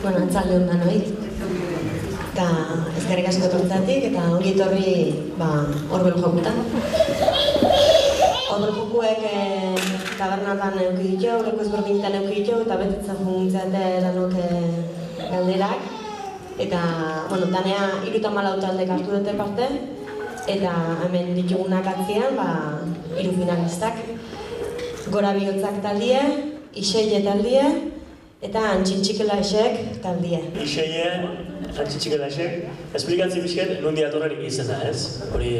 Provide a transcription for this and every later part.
Arratsalde on danoi. Eta eskerrik asko etortzeagatik eta ongi etorri Orbel jokutan. Orbel jokuek tabernatan eduki ditu, aurreko ezberdinetan eduki ditu eta betetzen funtzionate danok galderak. Eta, danea 34 taldek hartu dute parte eta hemen ditugunak atzian, 3 finalistak. Gora Bihotzak taldie, Iseie taldie, eta Antxintxikelaxek taldie. Iseie, Antxintxikelaxek, esplikatzi pixket nondi datorren izena, ez? Hori,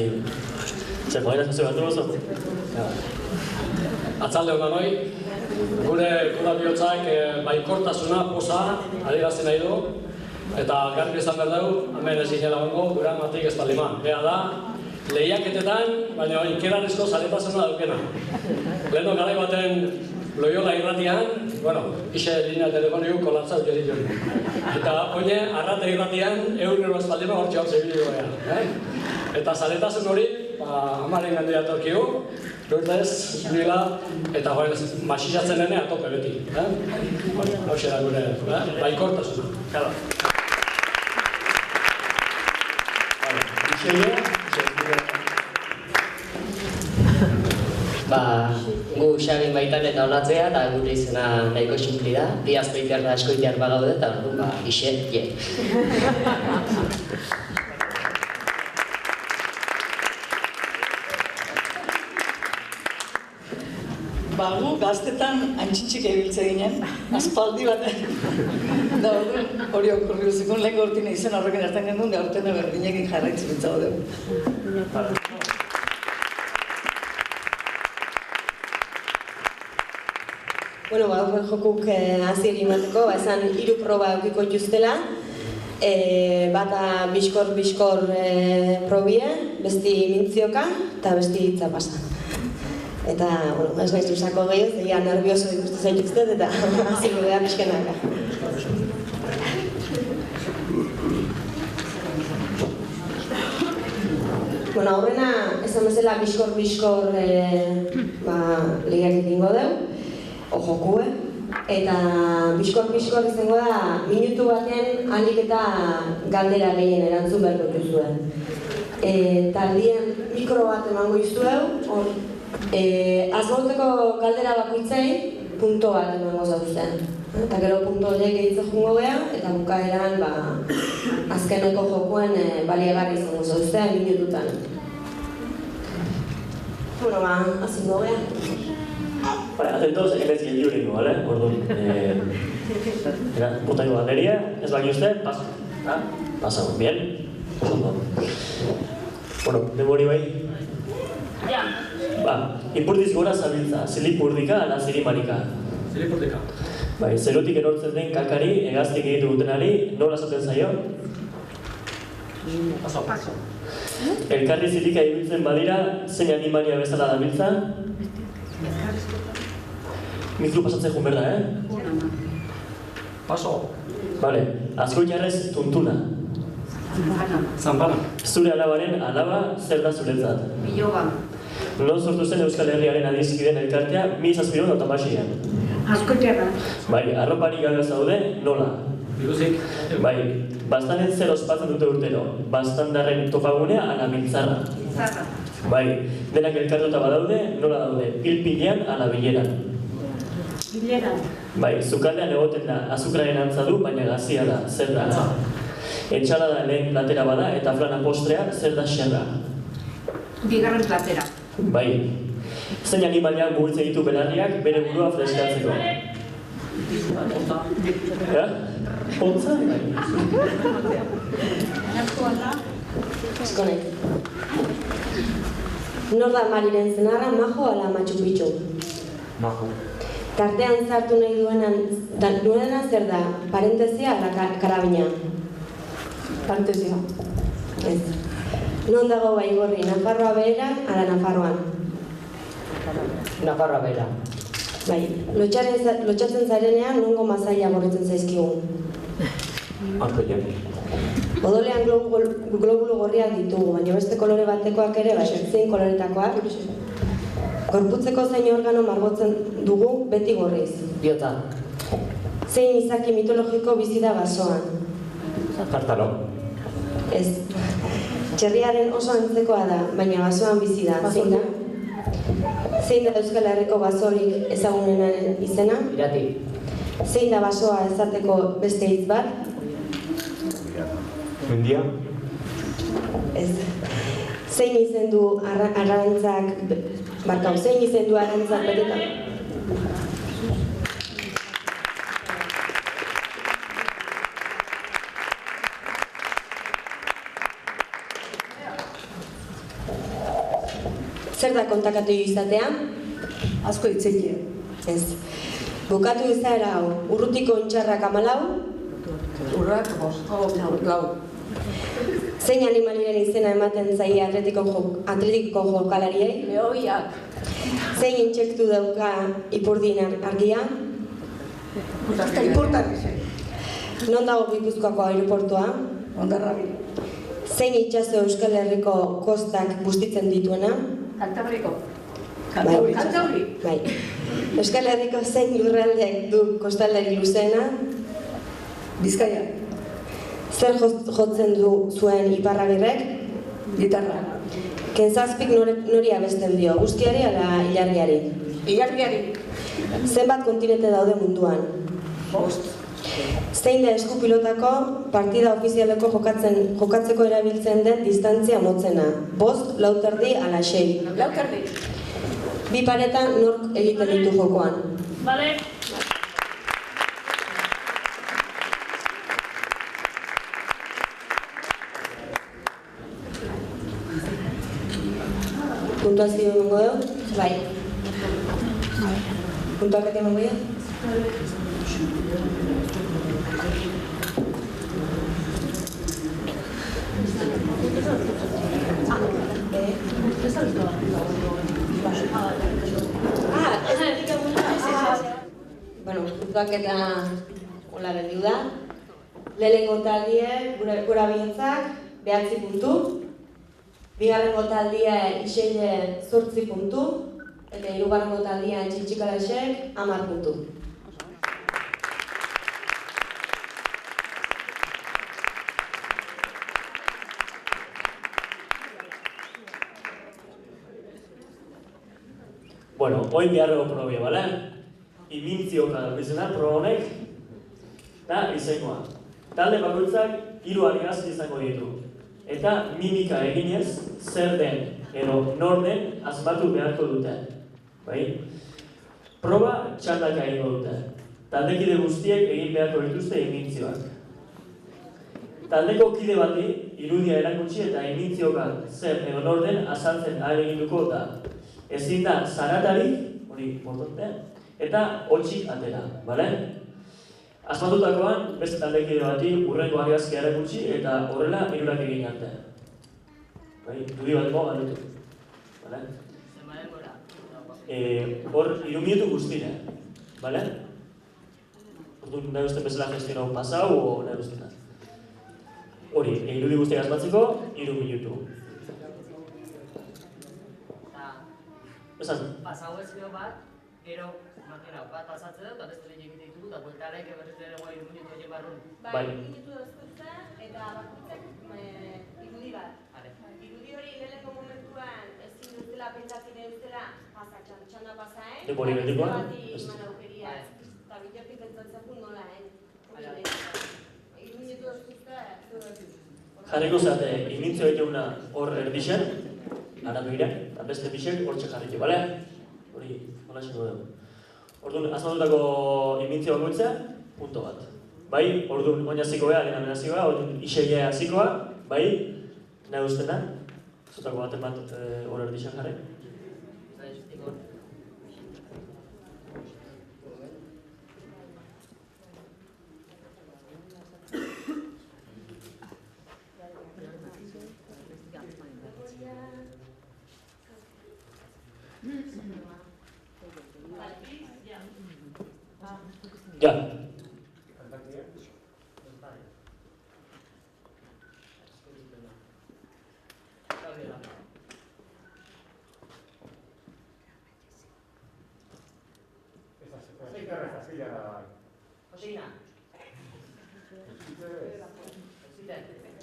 zer, maginazio bat dugu? Arratsalde on danoi, gure Gora Bihotzak baikortasuna, poza, adierazten nahi du, eta garbi izan behar dugu, hemen ez ginela gongo, Duramatik ez talima. Bea da, lehiaketetan, baina ikerarezko zaletasuna daukena. Leheno garai baten Loiola irratian, Ixe linea telefoniko kolapsatu ditu. Eta oine, Arrate irratian, egunero espaldima hor txau zebilu gara. Eta zaletasun hori, amaren gandi datorkigu, Lourdes, Nila, eta masizatzen dene atope beti. Hau da gure, baikortasuna. Iseie, gu Xabin baitan eta olatzea, eta gure izena nahiko xinpli da. Bi azpeitiar da askoitiar bagaude, eta Ixe, je. Gu gaztetan Antxintxik ebiltze ginen, aspaldi baten. Da hori okurriu zikun, lehen gortine izen horrekin hartan gendun, gaurten berdinekin jarraitzu bitzago dugu. Orbel jokuk hasieri emateko, esan 3 proba edukiko dituztela. Bata biskor probie, besti mintzioka eta besti itzapasa. Eta, ez naiz usako gehiago, zeia nervioso ikustu zaituztet eta hasiko gara pixkenaka. Aurrena, esan bezala biskor lehiak egingo dugu, jokue, eta biskor izango da, minutu baten ahalik eta galdera gehien erantzun beharko dituzuen. Taldien mikro bat emango dizuegu, azmauteko galdera bakoitzei punto bat emango zauzten. Eta gero punto horiek egitzen jungo geha, eta bukaeran azkeneko jokuen baliagarri izango zauzten minututan. Hazingo geha. Atentos, ez gehiuriko, ¿vale? Orduan, puntaiko galderia, ez baki uste, pasa. Pasamos, bien? Demori bai? Ja. Ipurdiz gora zabiltza, zilipurdika ala zirimarika? Zilipurdika. Zerotik erortzen den kakari, hegaztik egitu dutenari, nola esaten zaio? Paso. Elkarri zilika ibiltzen badira, zein animalia bezala dabiltza? Mikro pasatzen jun berda, Paso. Vale, azkoitarrez tuntuna. Zampana. Zure alabaren alaba zer da zuretzat? Biloba. Non sortu zen Euskal Herriaren adizkideen elkartea 1786an? Azkoitiarra. Arropari gabe zaude, nola? Biluzik. Bastanen zer ospatzen dute urtero? Bastandarren topagunea ala biltzarra? Biltzarra. Denak elkartuta badaude, nola daude? Pil-pilean ala bileran? Bileran. Zukaldean egoten da, azukraren antza du, baina gazia da, zer da? Etxalada lehen platera bada eta flana postrea, zer da xerra? Bigarren platera. Zein animaliak mugitzen ditu belarriak bere burua freskatzeko? Pontza? Eskonek. Nor da Mariren zenarra, Majo ala Machu Picchu? Majo. Tartean zartu nahi duena zer da, parentesia ala karabina? Parentesia. Ez. Non dago Baigorri, Nafarroa beheran ala Nafarroan? Nafarroa behera. Lotxatzen zarenean nongo mazaila gorritzen zaizkigun? Artoian. Odolean globulo gorriak ditugu, baina beste kolore batekoak ere, zein koloretakoak. Gorputzeko zein organo margotzen dugu beti gorriz? Bihotza. Zein izaki mitologiko bizi da basoan? Kartalo. Ez. Txerriaren oso antzekoa da, baina basoan bizi da. Zein da? Zein da Euskal Herriko basorik ezagunenaren izena? Irati. Zein da basoa esateko beste hitz bat? Mendia. Ez. Zein izen du arrantzak betetan? Zer da kontakatu izatea? Asko hitzegia. Ez. Bukatu izaera hau, urrutiko ontxarrak 14? Urrak, lau. Zein animaliren izena ematen zaie atletiko jokalariei? Lehoiak. Zein intsektu dauka ipurdin argia? Ipurtarri. Non dago Gipuzkoako aireportua? Ondarrabi. Zein itsaso Euskal Herriko kostak bustitzen dituena? Kantabriko. Kantauri. Bai. Euskal Herriko zein lurraldeek du kostaldari luzeena? Bizkaia. Zer jotzen du zuen Iparragirrek? Gitarra. Kentzazpik nori abesten dio, guztiari ala ilargiari? Ilargiari. Zenbat kontinente daude munduan? 5. Zein da eskupilotako partida ofizialeko jokatzeko erabiltzen den distantzia motzena? 5, 4 erdi ala 6? 4 erdi. Bi paretan nork egiten ditu jokoan? Bale. Puntuazio emango dugu? Bai. Puntuaketa emango dugu? Bueno, puntuaketa hola geldiu da. Lehenengo taldiek, gura bientzak, 9 puntu. Bigarrengo taldia Iseile 8 puntu. Eta hirugarrengo taldia Txintxikalasek 10 puntu. Bueno, hoy biharreko probia, bale? Imintzioka bizena, proba honek, eta izangoa. Talde bakoitzak 3 adierazle izango ditu. Eta mimika eginez, zer den edo nor den asmatu beharko dute. Bai? Proba txandaka egingo dute. Taldekide guztiek egin beharko dituzte imintzioak. Taldeko kide bati irudia erakutsi eta imintzioka zer edo nor den azaltzen ahaleginduko da. Ezin da zaratarik, hori importante, eta hotxik atera, bale? Asmatutakoan, beste taldekide bati hurrengo adierazkia erakutsi eta horrela 3 egin arte. Bai, dudi bat galdetu, bale? Hor, 3 minutu guztire, bale? Orduan, nahi usten bezala gestionau pasau, o nahi ustena? Hori, irudi guztiak asmatzeko, 3 minutu. Esan? Pasau ezkio bat, gero, imagina, bat pasatzen dut, eta beste lehen egite ditugu, eta bueltarek berriz ere guai 1 minutu egin barrun. Bai, 1 minutu dozkutza eta bakoitzak irudi bat. Irudi hori lehenengo momentuan ezin dutela pentsatzen dutela pasatxan, txanda pasaen. Hori betikoa? Eman aukeria, eta bitartik pentsatzen nola, 1 minutu dozkutza, Jarriko zate, imintzio egiteuna hor erdixen, aratu ira, eta beste bisek hortxe jarriko, bale? Hori, hola esango dugu. Orduan, asmatutako imintzio bakoitza, punto bat. Bai, orduan, oin hasiko beha, lehen amenazioa, orduan, isegea hasikoa, bai, nahi ustena, zutako baten bat hor erdixen jarri. Ya.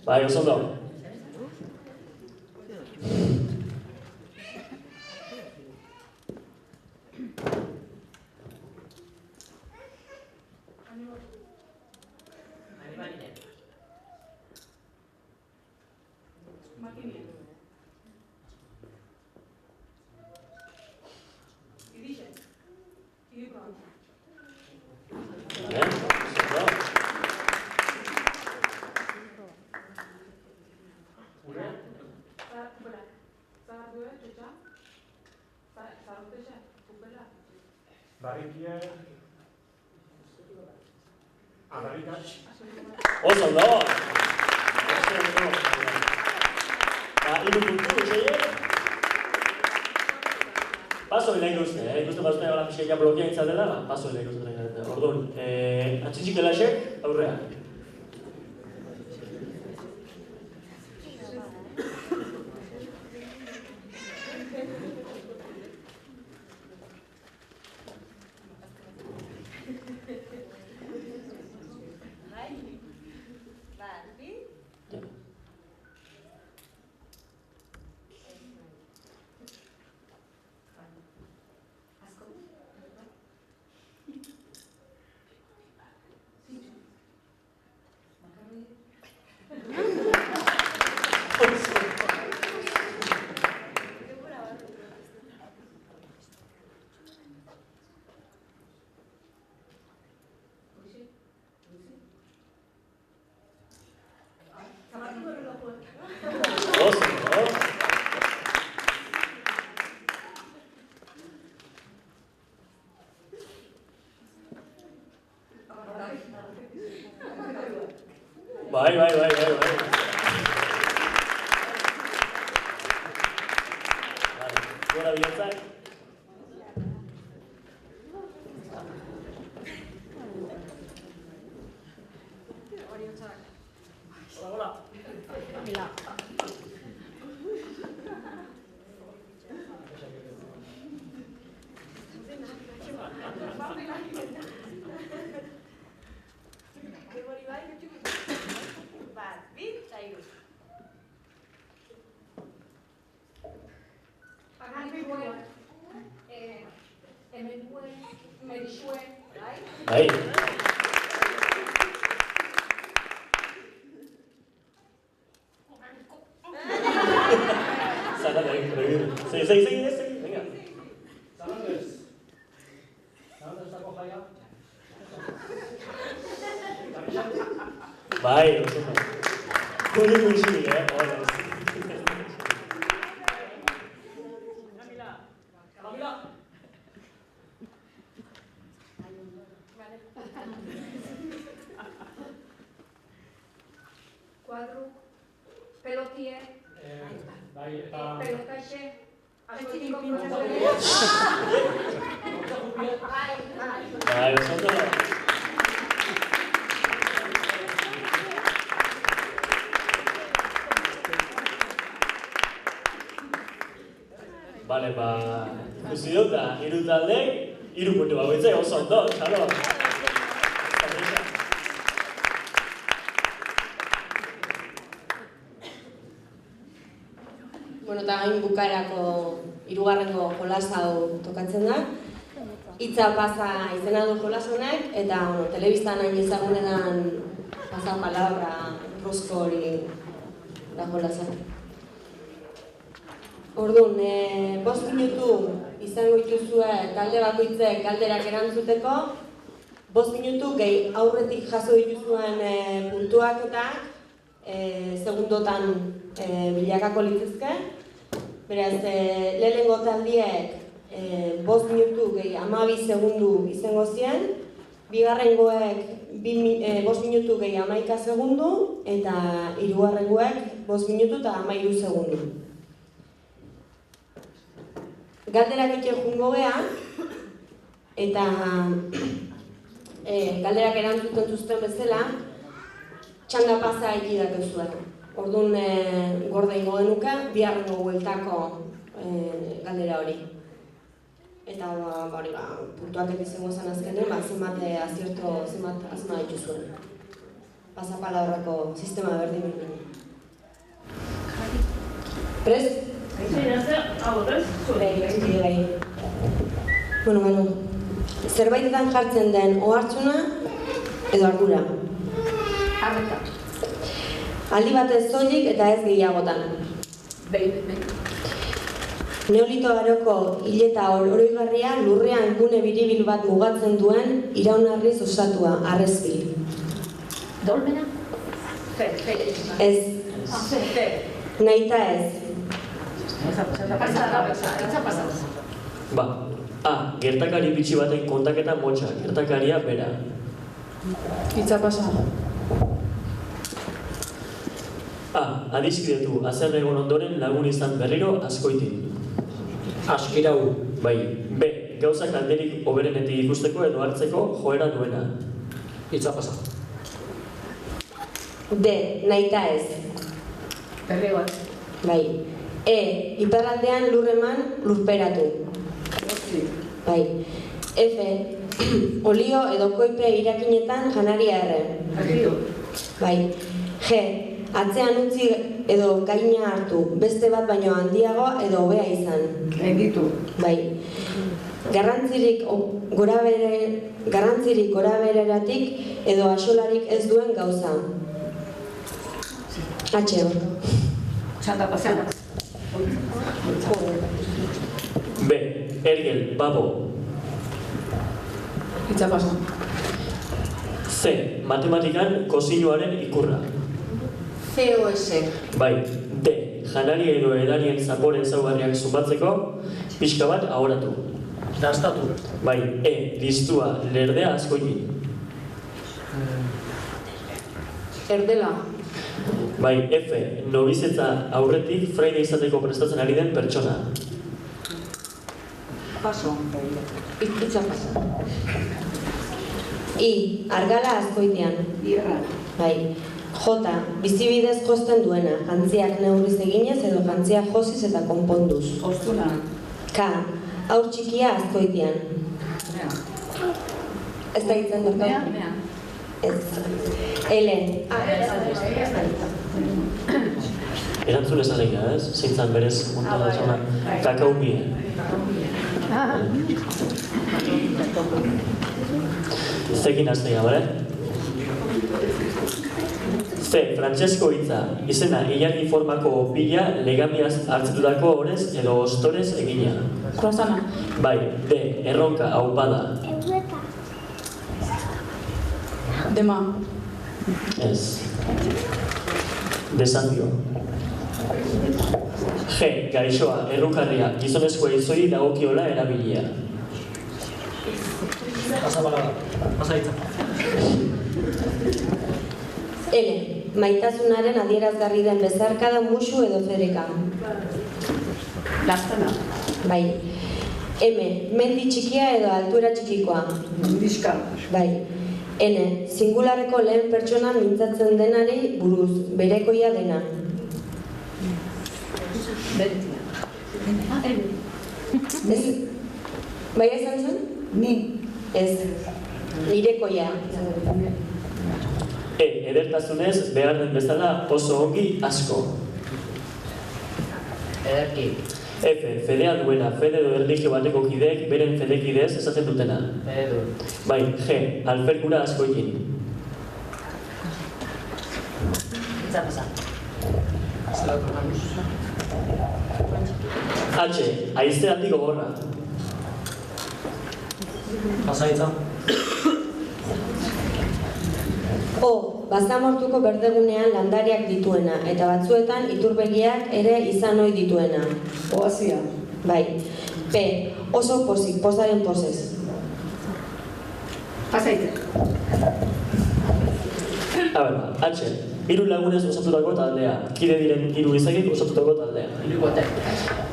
Bai, oso ondo. Oso ondo! Hiru puntu, usaiek? Paso nahi guzti, ikusten bazuten egola pixka blokean izatela, paso nahi guzti. Orduan, atxintxik elasek, aurrea. Bai. Gora bihotzak. Hola. Bai. Zalandak, prohibido. Segi, venga. Zalandezako jaia. Bai, oso. Kuri gutxirik, Camila. Kuadru, pelotie, pelotaxe, askotik Bai, oso ondo. Bale, ikusi dut da, hiru taldeek, 3 puntu bakoitzak oso ondo, txalo. Bueno, eta gain bukaerako 3. jolas hau tokatzen da. Hitza pasa izena du jolas honek, eta telebistan hain ezagunean pasa palabra rosko hori da jolasa. Orduan, 5 minutu izango dituzue talde bakoitzek galderak erantzuteko, 5 minutu gehi aurretik jaso dituzuen puntuaketak segundotan bilakako litzezke. Beraz, lehenengo taldiek 5 minutu gehi 12 segundu izango zien, bigarrengoek 5 minutu gehi 11 segundu, eta hirugarrengoek 5 minutu eta 13 segundu. Galderak egiten jungo geha, eta galderak erantzuten zuzten bezala, txanda pasa egidak zuen. Orduan gorde ingo genuke, biharrengo bueltako galdera hori. Eta puntuak izango zen azkenen, zenbat azierto, zenbat azma dituzuen. Pasapalabrako sistema berdin berdin. Prest? Bai. Bueno. Zerbaitetan jartzen den ohartzuna edo ardura. Arreta. Aldi batez soilik eta ez gehiagotan. Neolito aroko hileta oroigarria lurrean gune biribil bat mugatzen duen iraunarriz osatua, harrezpil. Dolmena? Ez. Nahita ez. Ba, A. Gertakari bitxi baten kontaketa motxa, gertakaria bera. Hitza pasa. A. Adiskidetu, hazer egon ondoren lagun izan berriro Azkoitin. Askirau. Bai. B. Gauzak alderik hoberenetik ikusteko edo hartzeko joera duena. Hitza pasa. D. Nahita ez. Berrigoan. Bai. E. Iparraldean lurreman lurperatu. Bai. F. Olio edo koipe irakinetan janaria erre. Berrio. Bai. G. Atzean utzi edo gaina hartu, beste bat baino handiago edo hobea izan. Egitu. Bai. Garrantzirik gorabereratik edo axolarik ez duen gauza. H. Txanda pasada. B. Ergel, babo. Hitza pasa. C. Matematikan kosinioaren ikurra. COS. Bai. D. Janaria edo edarien zapore ezaugarriak zumatzeko, pixka bat ahoratu. Dastatu. Bai. E. Listua, lerdea Azkoitin. Erdela. Bai. F. Nobizetza aurretik fraide izateko prestatzen ari den pertsona. Paso. Hitza pasa. I. Argala Azkoitian. Irra. Bai. J. Bizibidez jozten duena, jantziak neurriz eginez edo jantziak josiz eta konponduz. Ostuna. K. Haur txikia Azkoitian. Ez da hitzen dut. Ez. L. Erantzun ez alegia, ez? Zeintzan berez mundu da zona. Kakaumie. Zekin aztega, bale? C. Frantsesko hitza, izena ilargi formako opila legamiaz hartzetutako orez edo ostorez egina. Croissana. Bai. D. Erronka, aupada. Dema. Ez. Desafio. G. Gaixoa, errukarria, gizonezko izoi dagokiola erabilia. Pasa hitza. L. Maitasunaren adierazgarri den bezarkada musu edo fereka. Lastana. Bai. M. Mendi txikia edo altura txikikoa. Diska. Bai. N. Singularreko lehen pertsonan mintzatzen denari buruz, berekoia dena. Beretia. Ez? Bai izan zen? Ni. Ez. Nirekoia. E. Edertasunez behar den bezala oso ongi asko. Ederki. F. Fedea duena, fede edo erlijio bateko kideek beren fedekidez esaten dutena. Edu. Bai. G. Alferkura Azkoitin. Hitza pasa. H. Haize handi gogorra. Pasa hitza. O. Basamortuko berdegunean landariak dituena, eta batzuetan iturbegiak ere izan ohi dituena. Oazia. Bai. P. Oso pozik, pozaren pozez. Pasa hitza. A ber, H. Hiru lagunez osatutako taldea. Kide diren hiru izakik osatutako taldea. Hirukote.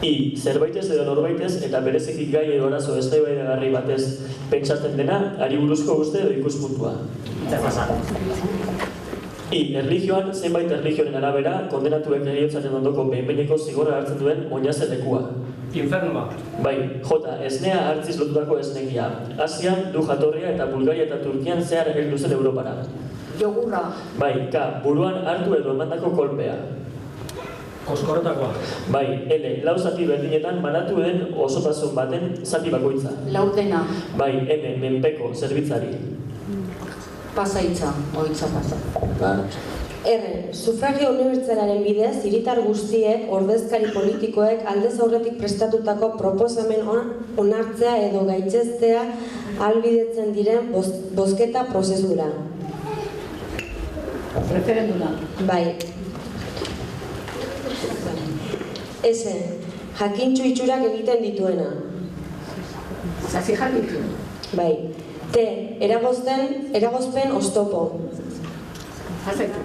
I. Zerbaitez edo norbaitez eta bereziki gai edo arazo eztabaidagarri batez pentsatzen dena, ari buruzko uste edo ikuspuntua. Hitza pasa. I. Erlijioan, zenbait erlijioaren arabera, kondenatuek heriotzaren ondoko behin-behineko zigorra hartzen duen oinaze lekua. Infernua. Bai, J, esnea hartziz lotutako esnekia. Asian du jatorria eta Bulgaria eta Turkian zehar heldu zen Europara. Jogurra. Bai, K, buruan hartu edo emandako kolpea. Koskorretakoa. Bai, L, lau zati berdinetan banatu den osotasun baten zati bakoitza. Laurdena. Bai, M, menpeko, zerbitzari. Pasaitza. Oitza pasa. R. Sufragio unibertsalaren bidez, hiritar guztiek, ordezkari politikoek aldez aurretik prestatutako proposamen onartzea edo gaitzestea ahalbidetzen diren bozketa prozedura. Referenduna. Bai. S. Jakintxu itxurak egiten dituena. Zazi jarritu. Bai. T. Eragozpen oztopo. Pasaitza.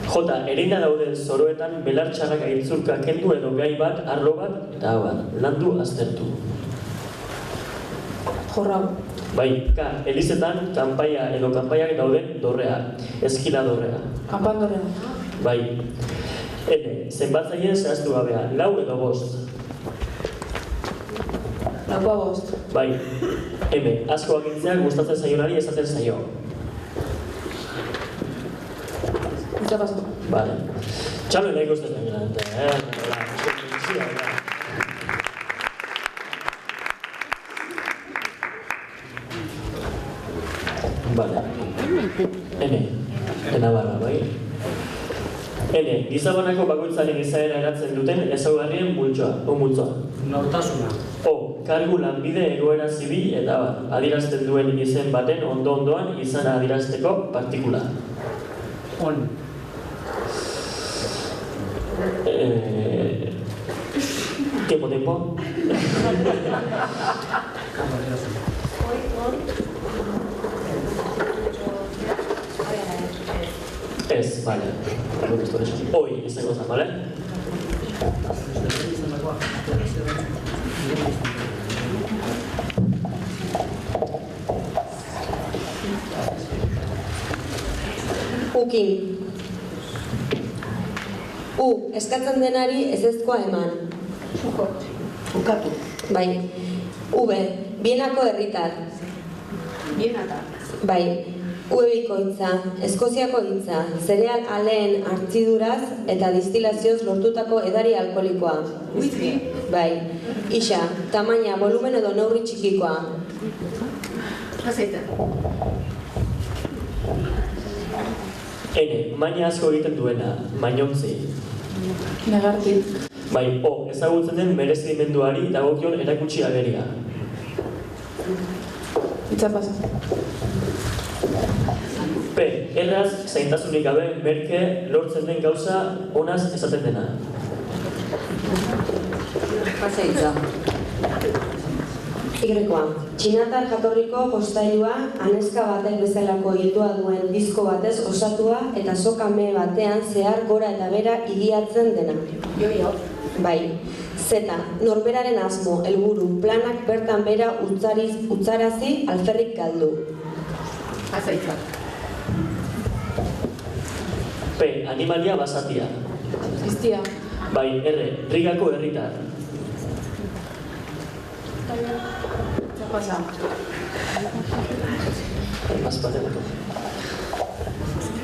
J, ereina dauden zoroetan belartxarrak aitzurka kendu edo gai bat, arlo bat, eta abar, landu aztertu. Jorrau. Bai, K, elizetan kanpaia edo kanpaiak dauden dorrea, eskina dorrea. Kanpandorrea. Bai. N, zenbatzaile zehaztu gabea, lau edo bost. Laua bost. Bai. M, asko agintzea gustatzen zaionari esaten zaio. Itza pasa. Vale. Txalo nahi gustatzen gara. Vale. N, enabarra, bai? N, gizabanako bakoitzaren izaera eratzen duten ezaugarrien multzoa. Nortasuna. O, kargu lanbide egoera zibil eta adierazten duen izen baten ondo-ondoan izana adierazteko partikula. On. Tempo. Ez, vale. Hoy, izango zen, vale? Ukin. U. Eskatzen denari ezezkoa eman. Ukatu. Bai. V. Bienako herritar. Bienata. Bai. Uebiko hitza, Eskoziako hitza, zereal aleen hartziduraz eta distilazioz lortutako edari alkoholikoa. Whisky. Bai. Ixa, tamaina, volumen edo neurri txikikoa. Pasaitza. N, maina asko egiten duena, mainontzi. Negarti. Bai, O, ezagutzen den merezimenduari dagokion erakutsi ageria. Itza pasa. P, erraz, zaintasunik gabe, merke, lortzen den gauza, honaz esaten dena. Pasaitza. Y-koa. Txinatar jatorriko jostailua, aneska batek bezalako hildua duen disko batez osatua eta sokame batean zehar gora eta bera igiatzen dena. Jo. Bai. Z. Norberaren asmo, helburu, planak bertan bera utzarazi alferrik galdu. Pasaitza. P, animalia basatia. Iztia. Bai, R, Rigako herritar. Itza pasa.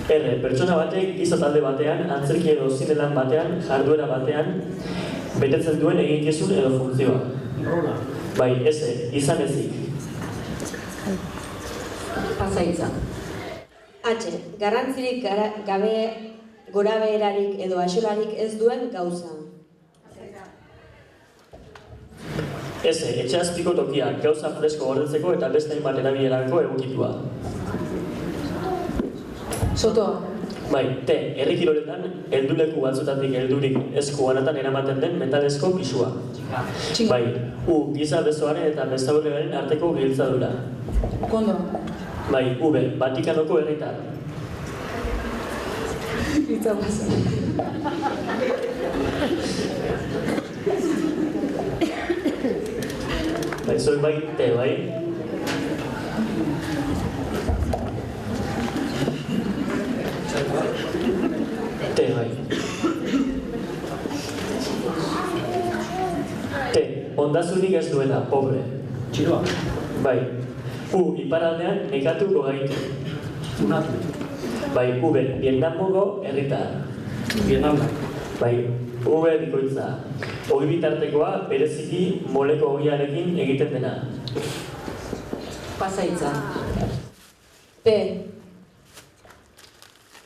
R, pertsona batek giza talde batean, antzerki edo zinelan batean, jarduera batean, betetzen duen eginkizun edo funtzioa. Rola. Bai, S, izan ezik. Pasaitza. H. Garrantzirik gabe gorabeherarik edo axolarik ez duen gauza. S, etxe azpiko tokia, gauza fresko gordetzeko eta beste hainbat erabilerako egokitua. Sotoa. Bai, T, herri kiroletan, helduleku batzutatik heldurik esku banatan eramaten den metalezko pisua. Bai, U, giza besoaren eta bestaurrearen arteko giltzadura. Kondo. Bai, V, Vatikanoko herritar. Itza pasa. Bai, zoi bai, T, bai. T, bai. ondasunik ez duena, pobre. Txiroa. Bai. U, iparraldean nekatuko gaitu. Unatu. Bai, V, Vietnamoko herritar. Vietnamda. Bai, V bikoitza. Ogi bitartekoa bereziki moleko ogiarekin egiten dena. Pasaitza. P.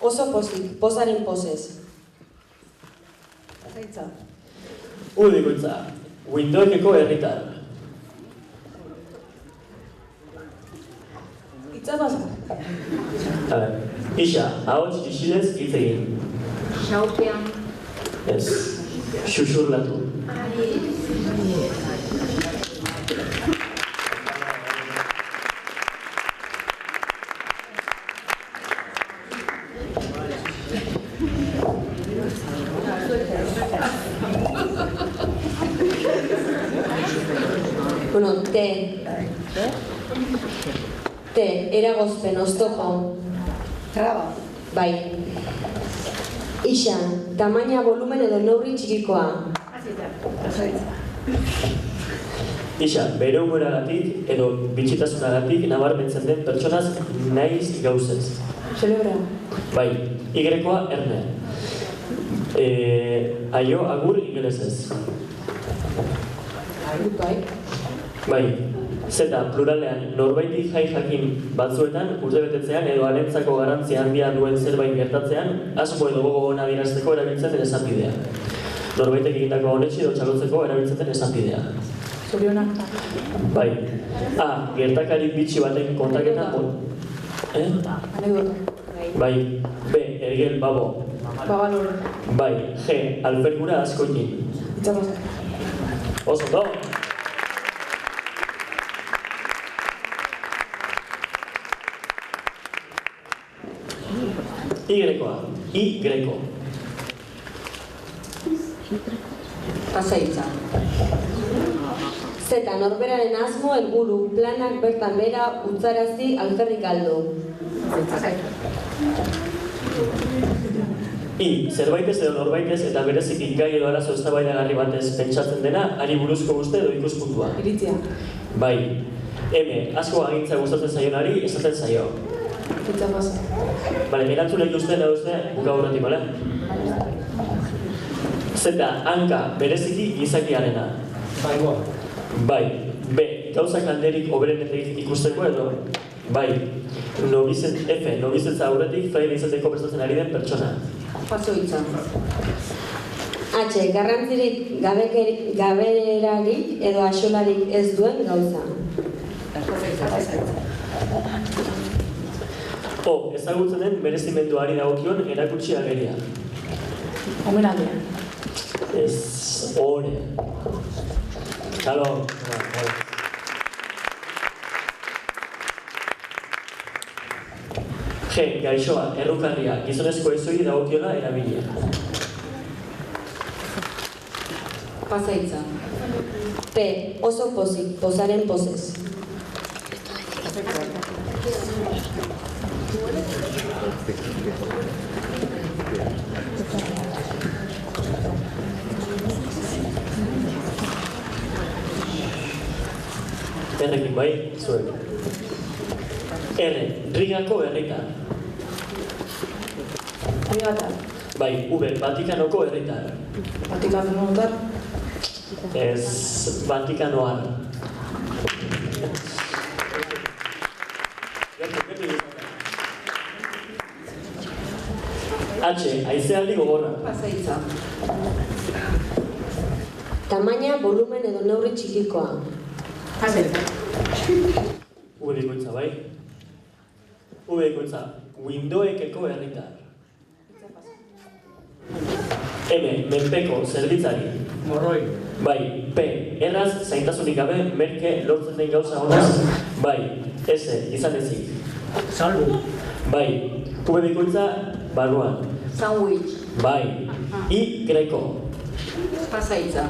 Oso pozik, pozaren pozez. Pasaitza. U bikoitza. Windowekeko herritar. Itza pasa. A ber, Isa, ahots isilez hitz egin. Xaupean. Ez, xuxurlatu. Bueno, T. T, eragozpen, oztopo. Traba. Bai. Isa, tamaina, volumen edo neurri txikikoa. Pasaitza. Isa, bere humoragatik edo bitxitasunagatik nabarmentzen den pertsonaz naiz gauzez. Celebra. Bai, Y-koa erne. Aio, agur, ingelesez. Bai. Bai, zeta pluralean norbaiti jai jakin batzuetan urtebetetzean edo harentzako garrantzia handia duen zerbait gertatzean asmo edo gogo ona adierazteko erabiltzen den esanbidea. Norbaitek egindako honetsi edo txalotzeko erabiltzen den esanbidea. Zorionak. Bai. A, gertakari bitxi baten kontaketa Anekdota. Bai. B, ergel babo. Babalore. Bai. G, alfergura askoikin. Itza pasa. Oso, do! Y-koa. Y-greko. Pasaitza. Zeta, norberaren asmo, helburu, planak bertan bera, utzarazi, alferrik aldo. I, zerbaitez edo norbaitez eta bereziki gai edo arazo eztabaidagarri batez pentsatzen dena, ari buruzko uste edo ikuspuntua. Iritzia. Bai. M, asko agintza gustatzen zaionari, esaten zaio. Itza pasa. Bale, erantzunek uste da uste, buka horretik, bale? Zeta, hanka, bereziki gizakiarena. Baingoa. Bai. B, gauzak alderik hoberenetik ikusteko edo? Bai. F, nobizetza aurretik fraile izateko prestatzen ari den pertsona. Pasoitza. H, garrantzirik gaberarik edo axolarik ez duen gauza. O, ezagutzen den merezimenduari dagokion erakutsi ageria. Omenaldia. Ez, ore. Halo. G, gaixoa, errukarria, gizonezko ezoi dagokiola erabilia. Pasaitza. P, oso pozik, pozaren pozez. Errekin bai, zuek. R, Rigako herritar. Rigata. Bai, V, Vatikanoko herritar. Vatikanotar. Ez, Vatikanoar. H, haizealdi gogorra. Pasaitza. Tamaina, volumen edo neurri txikikoa. Pasaitza. V bikoitza, bai? V bikoitza, Windowekeko herritar. M, menpeko zerbitzari. Morroi. Bai, P, erraz zaintasunik gabe merke lortzen den gauza honaz. Bai, S, izan ezik. Salbu. Bai, V bikoitza, barruan. Sandwich. Bai, I, greko. Pasaitza.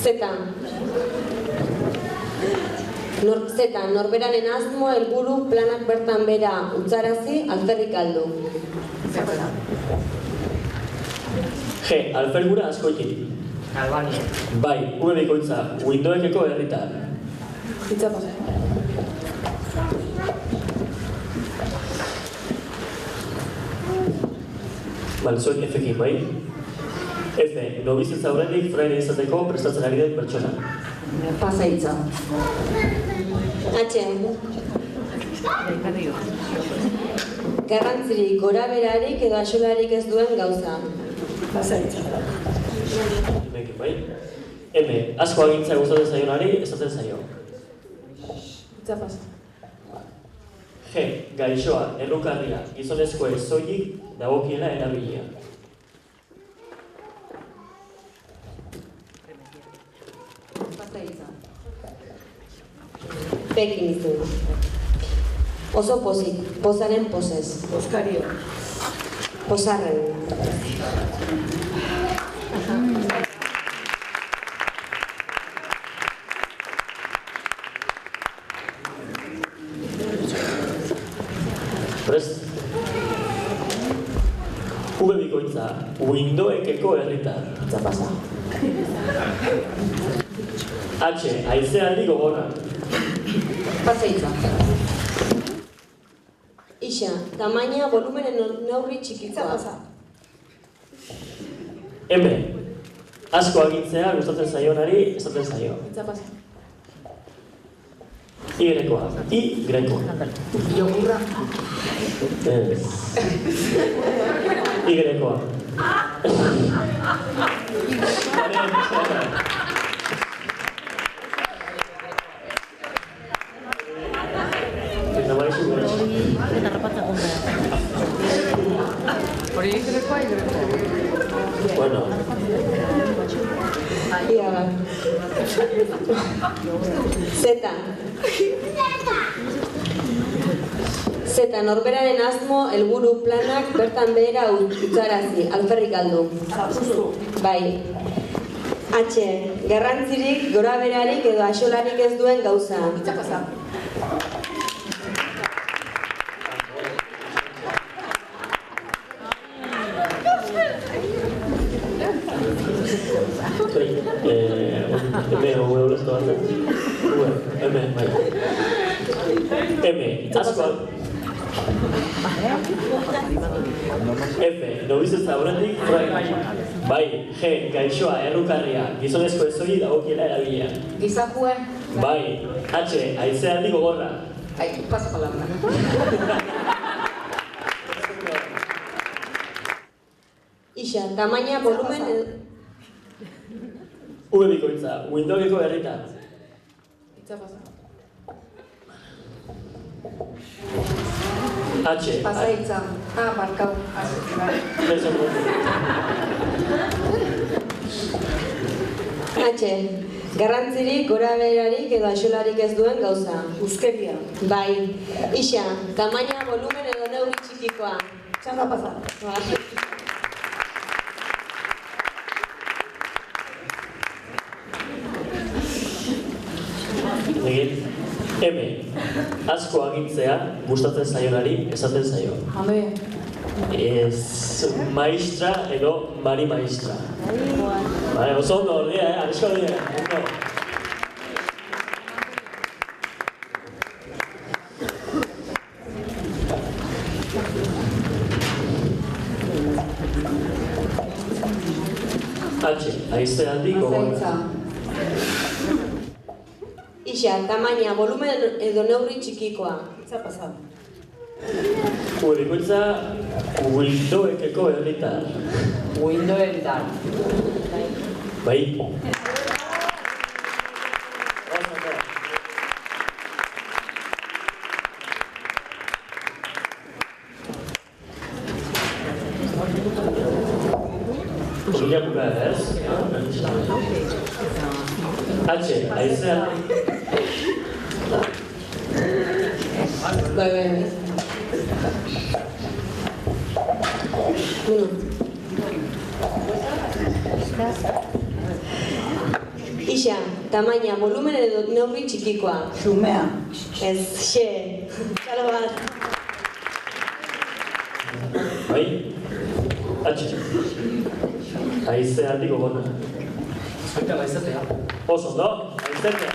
Zeta. Zeta, norberaren asmo, helburu, planak bertan bera utzarazi, alferrik aldu. G. Alfergura askoikin. Albania. Bai, bikoitza, Windoekeko herritar. Hitza pasa. Zuek F-ekin, bai? F. Nobizitza aurretik fraile izateko prestatzen ari den pertsona. Pasa hitza. H. Garrantzirik, gora berarik edo axolarik ez duen gauza. Pasa hitza. Hemekin, bai? M. Asko agintzea gustatzen zaionari, esaten zaio. Hitza pasa. G. Gaixoa, errukarria, gizonezko ez soilik dagokiela erabilia. Pasa hitza. Pekin izan. Oso pozik, pozaren pozez. Oskario. Pozarren. Prest? Bikoitza, Windoekeko herritar. Hitza pasa. H. Haizealdi gogorra. Pasa hitza. Ixa, tamaina, volumenen neurri txikitza. M. Asko agintzea gustatzen zaionari, esaten zaio. Hitza pasa. Y-koa. Jogurra. Ez. Y-koa. Hori Y-koa, Y-koa. Bueno. Ia da. Zeta. Zeta, norberaren asmo, helburu, planak bertan behera utzarazi, alferrik aldu. Bai. H. Garrantzirik, gora berarik edo axolarik ez duen gauza. Hitza pasa. F. Nobizitza aurretik fraile. Bai. G. Gaixoa, errukarria, gizonezko ez soilik dagokiela erabilia. Gizakue. Bai. H. Haizealdi gogorra. Pasa palabra. Ixa, tamaina, volumen... Bikoitza, Windoekeko herritar. Hitza pasa. H. Pasa hitza. Barkau. H. Garrantzirik, gora berarik edo axolarik ez duen gauza. Euskeria. Bai. Ixa, tamaina, volumen edo neurri txikikoa. Txanda pasa. M. Asko agintzea gustatzen zaionari, esaten zaio. Hame. Ez maistra edo mari maistra. Bai, oso ondo hor dira, asko dira. H. Haizealdi gogorra. Ixa, tamaina, volumen edo neurri txikikoa. Hitza pasa. Bikoitza, Windoekeko herritar. Windoetan. Bai. Zuria buka ez? H. Haizealdi. Bai. Ixa, tamaina, volumen edo neurri txikikoa. Xumea. Ez, xe. Txalo bat. Bai? Atxe. Haize handiko gona. Zuita baizatea. Oso, ondo? Haizetea.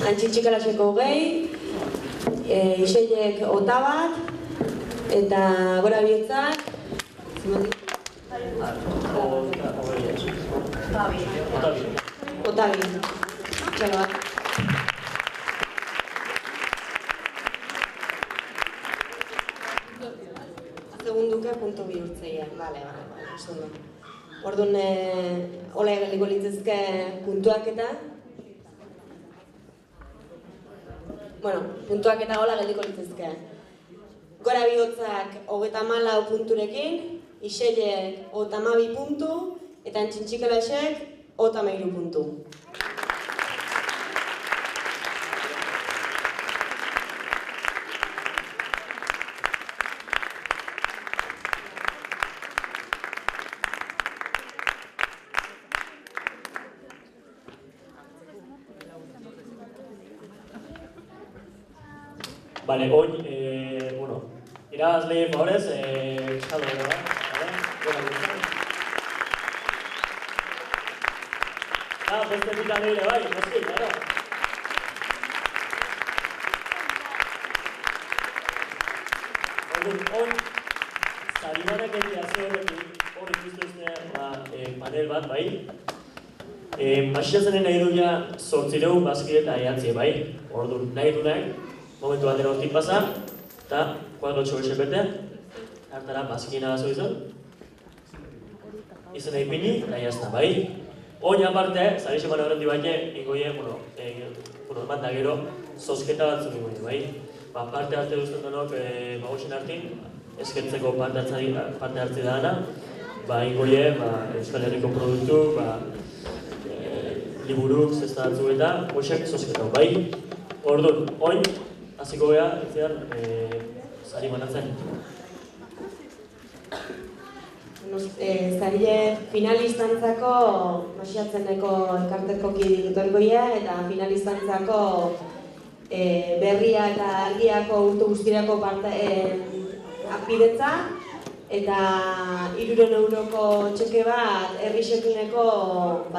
Antxintxikalaseko 20, iseiek 21, eta gora bihotzak, Otabi. Txalo bat. Segunduke puntu bihurtzeia. Bale, oso ondo. Orduan, hola egeliko litzezke puntuak eta... Bueno, puntuak eta hola geldiko litzezke. Gora bihotzak 34 punturekin, iseiek 32 puntu, eta antxintxikalasek 33 puntu. Vale, hoy, bueno, irabazle favorez, jalo gara, vale? Beste bitan ere bai, noski, claro. Hor, zarimanak egiazio horrekin, hor ikustuzte panel bat, bai? Masiazanen nahi duia 800 bazkide eta ehatzie, bai? Ordu nahi duenak, momentu batera hortik pasa, eta kuadrotxo bete, hartara bazkina bazo izan. Izan ipini, eta jazta, bai? Oin aparte, zari seman horrendi baina, ingoie, eman da gero, zozketa batzuk ingoie, bai? Parte hartze duzten denok, bagoxen hartin, eskertzeko parte hartze dana, ingoie, Euskal Herriko produktu, liburuk, zesta batzu eta, hoxek zozketa, bai? Orduan, oin, hasiko geha, etzean, zari manatzen. Zarile finalistantzako masiatzeneko elkarteko kiditorgoia eta finalistantzako berria eta argiako urte guztirako apidetza eta 300 euroko txeke bat herri sekuneko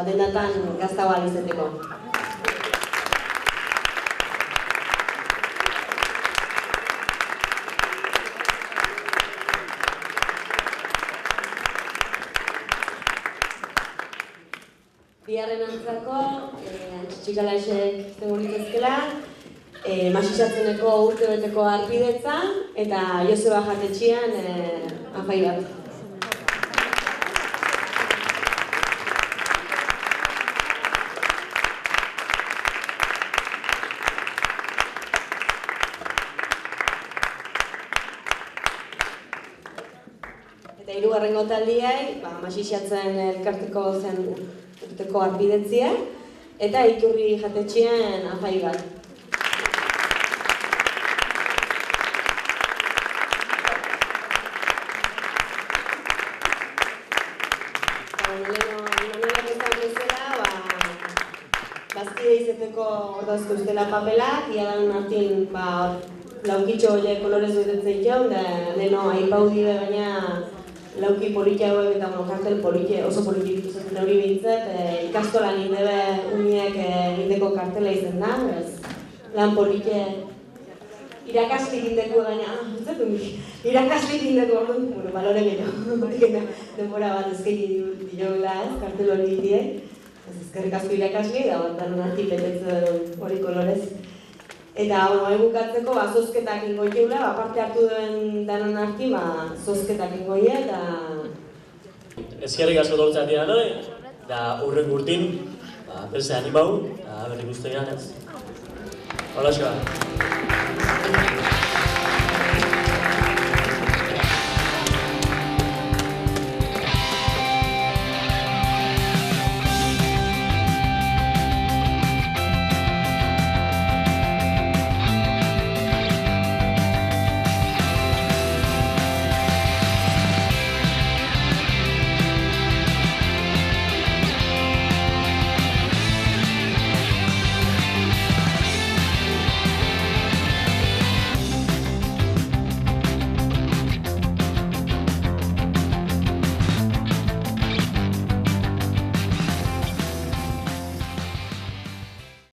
dendatan gaztago alizeteko. Biharren antzako, antxintxikalasek zengo litezkela, masisatzeneko urtebeteko arpidetza eta Joseba jatetxian afai bat. Eta hirugarrengo taldiai, masisatzen elkarteko zen urteko arpidetzia, eta Iturri jatetxean afai bat. Bazkide izeteko ordazko ustela papelak, iadan hartin laukitxo horiek kolorez betetzen jau, da leheno aipaudi baina lauki politia hauek eta kartel oso politik izaten hori bintzat, ikastolan indebe uniek indeko kartela izen da, lan politie irakaslik indeko gaina, irakaslik indeko orduan, balore gehiago, denbora bat ezkeini dioela kartel hori diek, ezkerrik asko irakasli, da danon arti betetzen hori kolorez. Eta bukatzeko zozketak ingoieula, parte hartu duen danon arti, zozketak ingoie eta... Ezkerrik asko doltzea dira noi, da urren gurtin, beste animau, eta berri guztean ez. Hola,